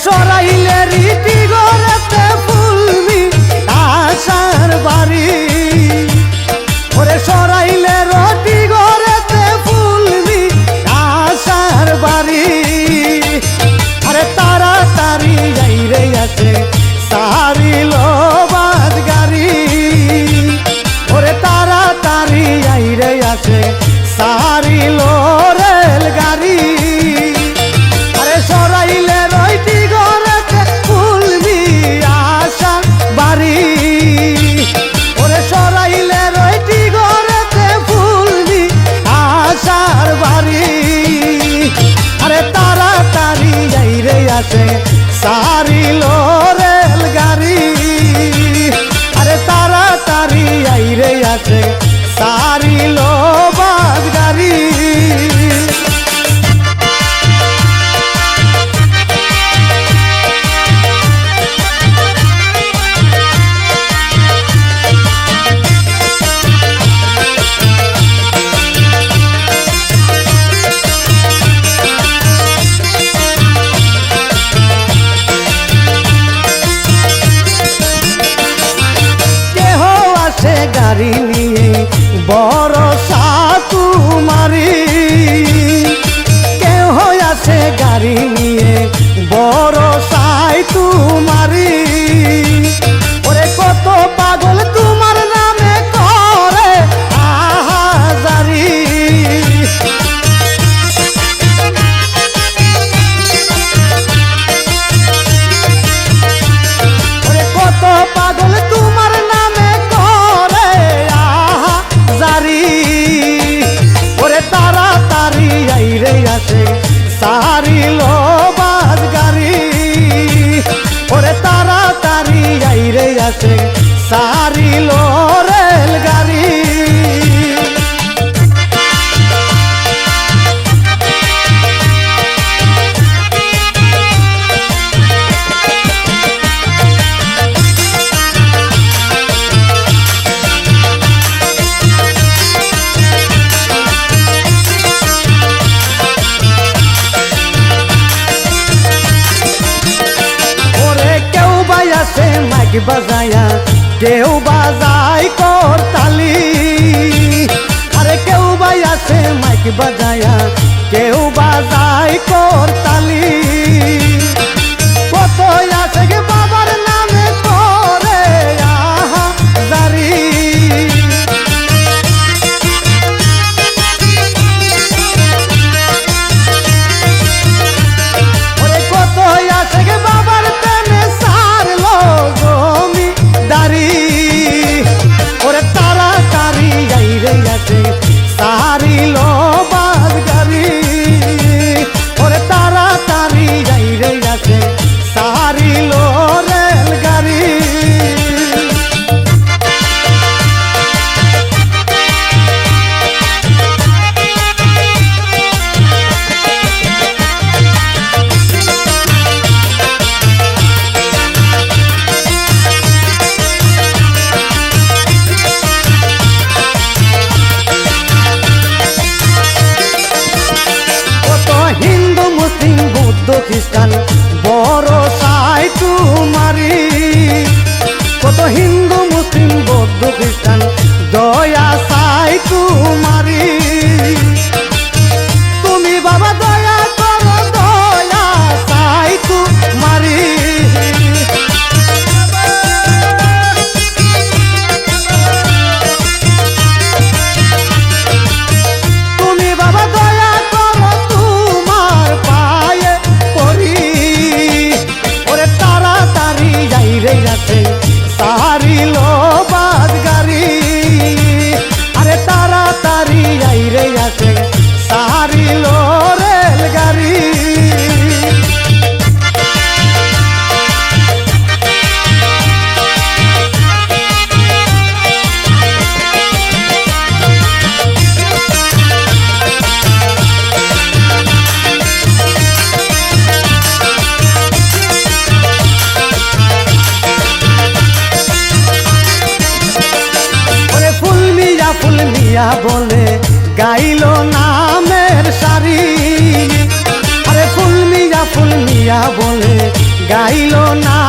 সরাইলে রীতি গড়েতে ফুলবি আশার বাড়ি, ওরে সরাইলে রতি গড়েতে ফুলবি আশার বাড়ি। আরে তাড়াতাড়ি যাইরে আছে সারিল বাস গাড়ি, ওরে তাড়াতাড়ি যাইরে আছে সারিল রেল গাড়ি। আরে সরাইলে রইতি গড়েতে ফুলবি আশার বাড়ি, ওরে সরাইলে রইতি গড়েতে ফুলবি আশার বাড়ি। আরে তাড়াতাড়ি যাইরে আছে সারিল রেল গাড়ি, আরে তাড়াতাড়ি যাইরে আছে সারিল বাস গাড়ি। গাড়ি নিয়ে বড় সাতু মারি, কেহ আছে গাড়ি নিয়ে বড় সাইতু মারি। ওরে কত পাগল তোমার নামে করে আহাজারি, ওরে কত পাগল তোমার নামে করে আহাজারি। ওরে তাড়াতাড়ি আইরে আছে সারিল বাস গাড়ি, ওরে তাড়াতাড়ি আইরে আছে সারিল রেল গাড়ি। সে মাইক বাজায়া কেউ বাজাই করতালি, আরে কেউ বাজাছে মাইক বাজায়া কেউ বাজাই করতালি। কত আছে গে বাবার নামে করে আহাজারি, ওরে কত আছে গে বাবার প্রেমে সারলো জমিদারি। ওরে তাড়াতাড়ি যাইরে আছে সারিল বাস গাড়ি, ওরে তাড়াতাড়ি যাইরে আছে সারিল রেল গাড়ি। হিন্দু মুসলিম বৌদ্ধ খ্রিস্টান বড় সাইতু মারি, কত হিন্দু মুসলিম বৌদ্ধ খ্রিস্টান দয়া সাইতু মারি। তুমি বাবা দয়া করো দয়া সাইতু মারি, তুমি বাবা দয়া করো তোমার পায়ে পড়ি। ওরে তাড়াতাড়ি যাইরে আছে সারিল বাস গাড়ি, আরে তাড়াতাড়ি যাইরে আছে সারিল রেল গাড়ি। ফুলমিয়া বলে গাইল নামের সারি, আরে ফুলমিয়া ফুলমিয়া বলে গাইল না